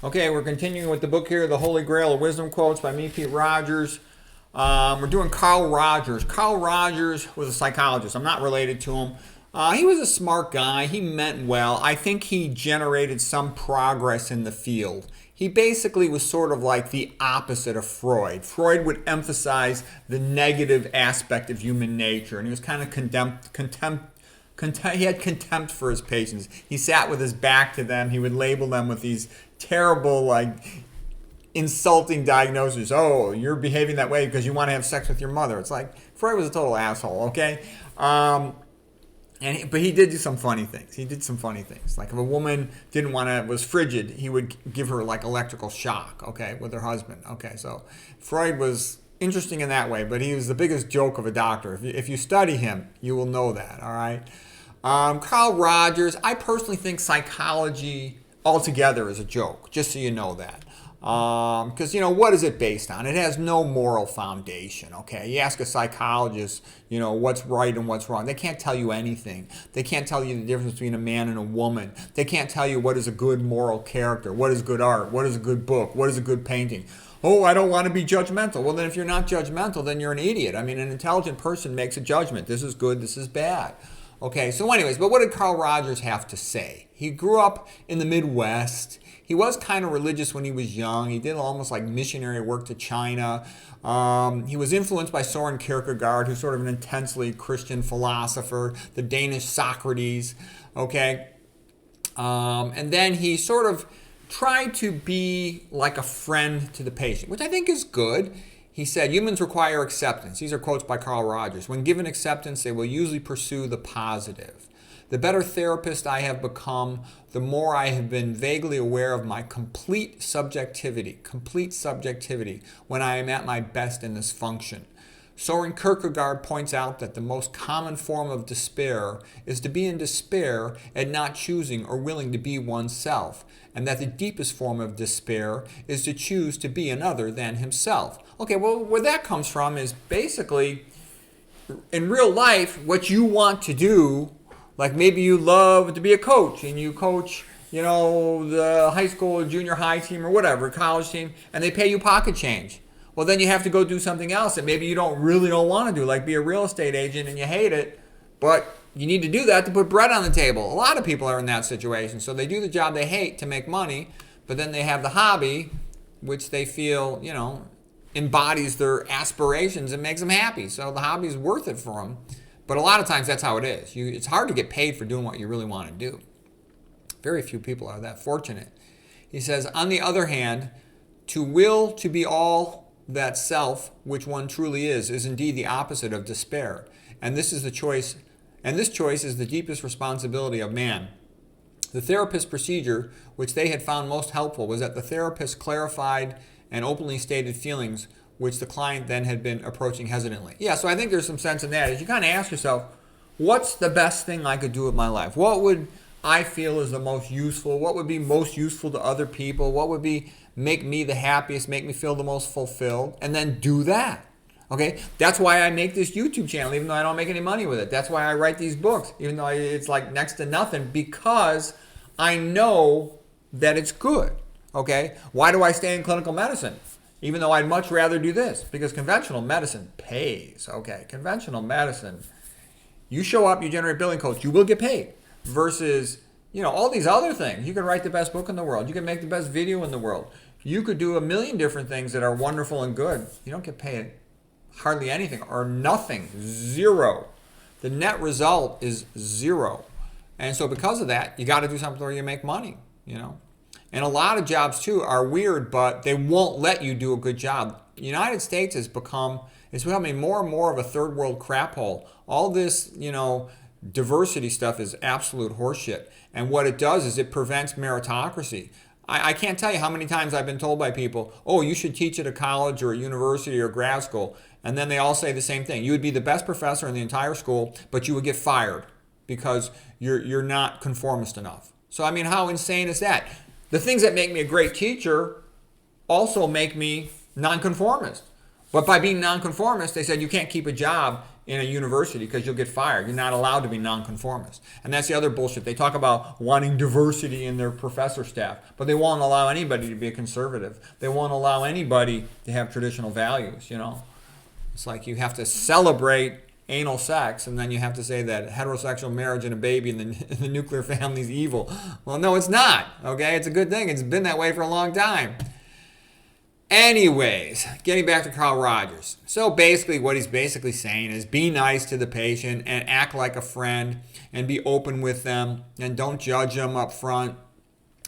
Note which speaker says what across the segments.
Speaker 1: Okay, we're continuing with the book here, The Holy Grail of Wisdom Quotes by me, Pete Rogers. We're doing Carl Rogers. Carl Rogers was a psychologist. I'm not related to him. He was a smart guy. He meant well. I think he generated some progress in the field. He basically was sort of like the opposite of Freud. Freud would emphasize the negative aspect of human nature, and he was kind of he had contempt for his patients. He sat with his back to them. He would label them with these terrible, insulting diagnoses. Oh, you're behaving that way because you want to have sex with your mother. It's like Freud was a total asshole. Okay, but he did do some funny things. Like if a woman was frigid, he would give her like electrical shock. Okay, with her husband. Okay, so Freud was interesting in that way, but he was the biggest joke of a doctor. If you study him, you will know that. All right. Carl Rogers. I personally think psychology altogether is a joke. Just so you know that. Because, what is it based on? It has no moral foundation, okay? You ask a psychologist, what's right and what's wrong. They can't tell you anything. They can't tell you the difference between a man and a woman. They can't tell you what is a good moral character, what is good art, what is a good book, what is a good painting. Oh, I don't want to be judgmental. Well, then if you're not judgmental, then you're an idiot. I mean, an intelligent person makes a judgment. This is good, this is bad. Okay, so anyways, but what did Carl Rogers have to say? He grew up in the Midwest. He was kind of religious when he was young. He did almost like missionary work to China. He was influenced by Soren Kierkegaard, who's sort of an intensely Christian philosopher, the Danish Socrates, okay? And then he sort of tried to be like a friend to the patient, which I think is good. He said, humans require acceptance. These are quotes by Carl Rogers. When given acceptance, they will usually pursue the positive. The better therapist I have become, the more I have been vaguely aware of my complete subjectivity when I am at my best in this function. Soren Kierkegaard points out that the most common form of despair is to be in despair at not choosing or willing to be oneself, and that the deepest form of despair is to choose to be another than himself. Okay, well, where that comes from is basically, in real life, what you want to do, like maybe you love to be a coach, and you coach, the high school or junior high team or whatever, college team, and they pay you pocket change. Well, then you have to go do something else that maybe you don't want to do, like be a real estate agent and you hate it, but you need to do that to put bread on the table. A lot of people are in that situation. So they do the job they hate to make money, but then they have the hobby, which they feel, embodies their aspirations and makes them happy. So the hobby is worth it for them. But a lot of times that's how it is. It's hard to get paid for doing what you really want to do. Very few people are that fortunate. He says, on the other hand, to will to be all that self, which one truly is indeed the opposite of despair. And this choice is the deepest responsibility of man. The therapist's procedure, which they had found most helpful, was that the therapist clarified and openly stated feelings which the client then had been approaching hesitantly. Yeah, so I think there's some sense in that. As you kind of ask yourself, what's the best thing I could do with my life? What would I feel is the most useful? What would be most useful to other people? What would make me the happiest, make me feel the most fulfilled? And then do that. Okay? That's why I make this YouTube channel, even though I don't make any money with it. That's why I write these books, even though it's like next to nothing, because I know that it's good. Okay? Why do I stay in clinical medicine? Even though I'd much rather do this, because conventional medicine pays. Okay? Conventional medicine, you show up, you generate billing codes, you will get paid. Versus, all these other things. You can write the best book in the world. You can make the best video in the world. You could do a million different things that are wonderful and good. You don't get paid hardly anything or nothing. Zero. The net result is zero. And so because of that, you got to do something where you make money, And a lot of jobs, too, are weird, but they won't let you do a good job. The United States it's becoming more and more of a third world crap hole. All this, diversity stuff is absolute horseshit. And what it does is it prevents meritocracy. I can't tell you how many times I've been told by people, oh, you should teach at a college or a university or grad school. And then they all say the same thing. You would be the best professor in the entire school, but you would get fired because you're not conformist enough. So, I mean, how insane is that? The things that make me a great teacher also make me nonconformist. But by being nonconformist, they said you can't keep a job in a university because you'll get fired. You're not allowed to be nonconformist. And that's the other bullshit. They talk about wanting diversity in their professor staff, but they won't allow anybody to be a conservative. They won't allow anybody to have traditional values, you know. It's like you have to celebrate anal sex, and then you have to say that heterosexual marriage and a baby in the nuclear family is evil. Well, no, it's not. Okay, it's a good thing. It's been that way for a long time. Anyways, getting back to Carl Rogers. So basically what he's basically saying is be nice to the patient and act like a friend and be open with them and don't judge them up front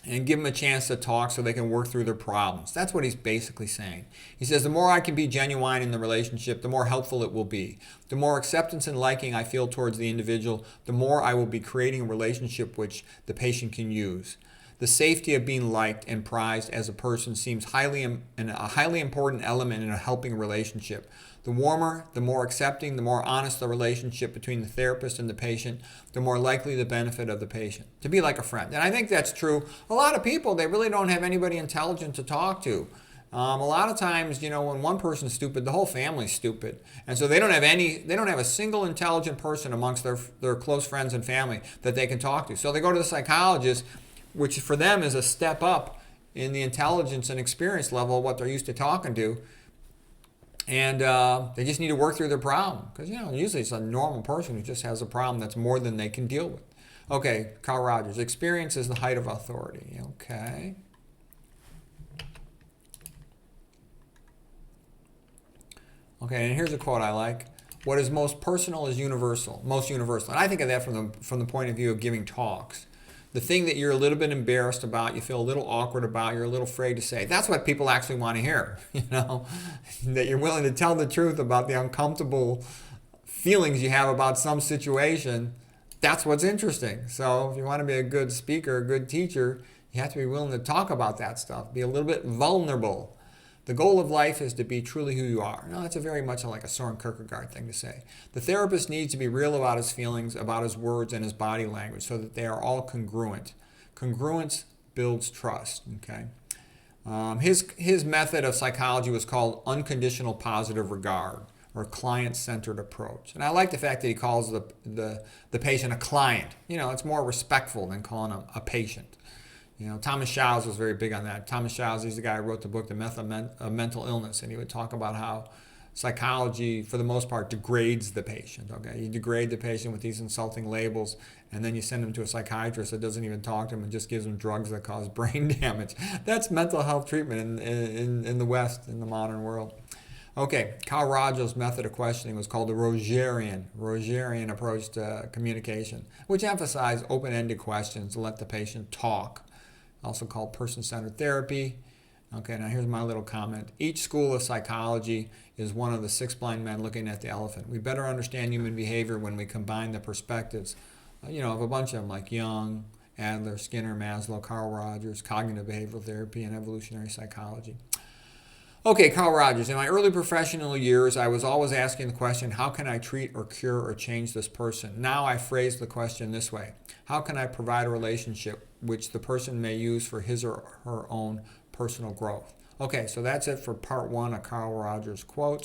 Speaker 1: and give them a chance to talk so they can work through their problems. That's what he's basically saying. He says the more I can be genuine in the relationship, the more helpful it will be. The more acceptance and liking I feel towards the individual, the more I will be creating a relationship which the patient can use. The safety of being liked and prized as a person seems a highly important element in a helping relationship. The warmer, the more accepting, the more honest the relationship between the therapist and the patient, the more likely the benefit of the patient. To be like a friend. And I think that's true. A lot of people, they really don't have anybody intelligent to talk to. A lot of times, you know, when one person's stupid, the whole family's stupid. And so they don't have a single intelligent person amongst their close friends and family that they can talk to. So they go to the psychologist, which for them is a step up in the intelligence and experience level of what they're used to talking to. And they just need to work through their problem. Because, you know, usually it's a normal person who just has a problem that's more than they can deal with. Okay, Carl Rogers. Experience is the height of authority. Okay. Okay, and here's a quote I like. What is most personal is universal. Most universal. And I think of that from the point of view of giving talks. The thing that you're a little bit embarrassed about, you feel a little awkward about, you're a little afraid to say. That's what people actually want to hear, you know, that you're willing to tell the truth about the uncomfortable feelings you have about some situation. That's what's interesting. So if you want to be a good speaker, a good teacher, you have to be willing to talk about that stuff, be a little bit vulnerable. The goal of life is to be truly who you are. Now, that's very much like a Soren Kierkegaard thing to say. The therapist needs to be real about his feelings, about his words, and his body language so that they are all congruent. Congruence builds trust. Okay. His method of psychology was called unconditional positive regard, or client-centered approach. And I like the fact that he calls the patient a client. You know, it's more respectful than calling him a patient. You know, Thomas Schaus was very big on that. Thomas Schaus, he's the guy who wrote the book, The Myth of Mental Illness, and he would talk about how psychology, for the most part, degrades the patient. Okay, you degrade the patient with these insulting labels, and then you send him to a psychiatrist that doesn't even talk to him and just gives him drugs that cause brain damage. That's mental health treatment in the West, in the modern world. Okay, Carl Rogers' method of questioning was called the Rogerian approach to communication, which emphasized open-ended questions to let the patient talk. Also called person-centered therapy. Okay, now here's my little comment. Each school of psychology is one of the six blind men looking at the elephant. We better understand human behavior when we combine the perspectives, of a bunch of them like Jung, Adler, Skinner, Maslow, Carl Rogers, cognitive behavioral therapy, and evolutionary psychology. Okay, Carl Rogers. In my early professional years, I was always asking the question, how can I treat or cure or change this person? Now I phrase the question this way. How can I provide a relationship which the person may use for his or her own personal growth? Okay, so that's it for part one of Carl Rogers' quotes.